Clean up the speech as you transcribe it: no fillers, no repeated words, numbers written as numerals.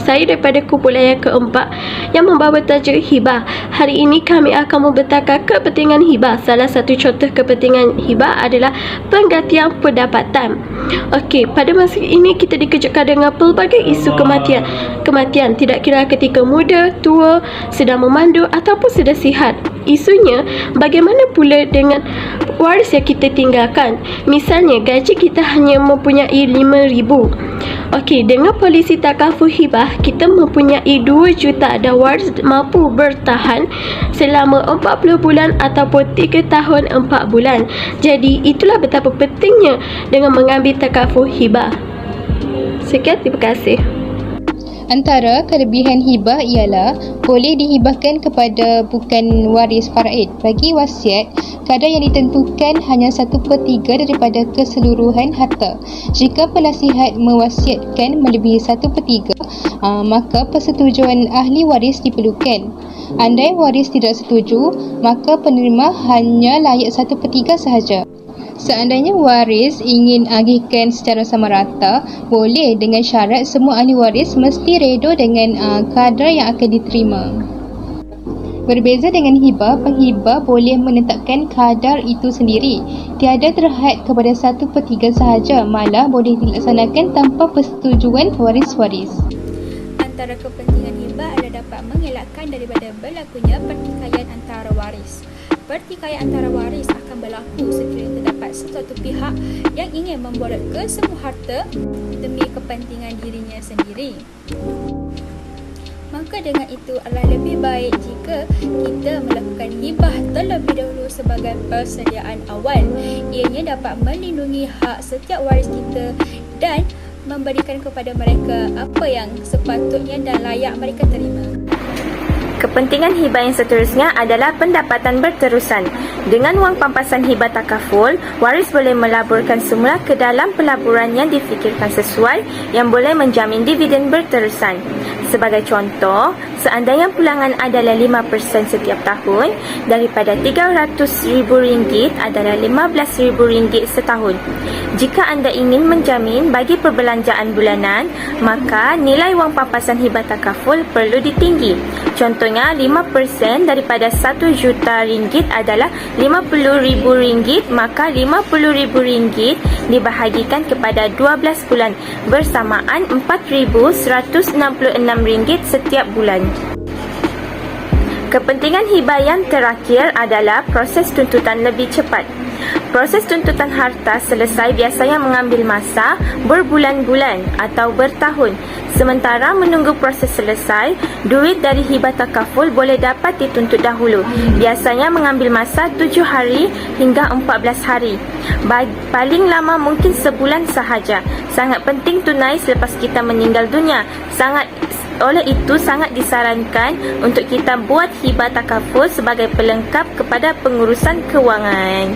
Saya daripada kumpulan yang keempat yang membawa tajuk hibah. Hari ini kami akan membentangkan kepentingan hibah. Salah satu contoh kepentingan hibah adalah penggantian pendapatan. Okey, pada masa ini kita dikejutkan dengan pelbagai isu kematian. Kematian tidak kira ketika muda, tua, sedang memandu ataupun sedang sihat. Isunya, bagaimana pula dengan waris yang kita tinggalkan? Misalnya, gaji kita hanya mempunyai RM5,000. Okey, dengan polisi takaful hibah, kita mempunyai 2 juta dan waris mampu bertahan selama 40 bulan ataupun 3 tahun 4 bulan. Jadi, itulah betapa pentingnya dengan mengambil takaful hibah. Sekian, terima kasih. Antara kelebihan hibah ialah boleh dihibahkan kepada bukan waris faraid. Bagi wasiat, kadar yang ditentukan hanya 1/3 daripada keseluruhan harta. Jika penasihat mewasiatkan melebihi 1/3, maka persetujuan ahli waris diperlukan. Andai waris tidak setuju, maka penerima hanya layak 1/3 sahaja. Seandainya waris ingin agihkan secara sama rata, boleh dengan syarat semua ahli waris mesti redha dengan kadar yang akan diterima. Berbeza dengan hibah, penghibah boleh menetapkan kadar itu sendiri. Tiada terhad kepada 1/3 sahaja, malah boleh dilaksanakan tanpa persetujuan waris-waris. Antara kepentingan hibah adalah dapat mengelakkan daripada berlakunya pertikaian antara waris. Pertikaian antara waris akan berlaku sekiranya terdapat sesuatu pihak yang ingin memborot kesemua harta demi kepentingan dirinya sendiri. Maka dengan itu adalah lebih baik jika kita melakukan hibah terlebih dahulu sebagai persediaan awal. Ianya dapat melindungi hak setiap waris kita dan memberikan kepada mereka apa yang sepatutnya dan layak mereka terima. Kepentingan hibah yang seterusnya adalah pendapatan berterusan. Dengan wang pampasan hibah takaful, waris boleh melaburkan semula ke dalam pelaburan yang difikirkan sesuai yang boleh menjamin dividen berterusan. Sebagai contoh, seandainya pulangan adalah 5% setiap tahun, daripada RM300,000 adalah RM15,000 setahun. Jika anda ingin menjamin bagi perbelanjaan bulanan, maka nilai wang pampasan hibah takaful perlu ditinggi. Contohnya, 5% daripada RM1 juta adalah RM50,000, maka RM50,000 dibahagikan kepada 12 bulan bersamaan RM4,166 setiap bulan. Kepentingan hibah yang terakhir adalah proses tuntutan lebih cepat. Proses tuntutan harta selesai biasanya mengambil masa berbulan-bulan atau bertahun. Sementara menunggu proses selesai, duit dari hibah takaful boleh dapat dituntut dahulu. Biasanya mengambil masa 7 hari hingga 14 hari. Paling lama mungkin sebulan sahaja. Sangat penting tunai selepas kita meninggal dunia. Oleh itu, sangat disarankan untuk kita buat hibah takaful sebagai pelengkap kepada pengurusan kewangan.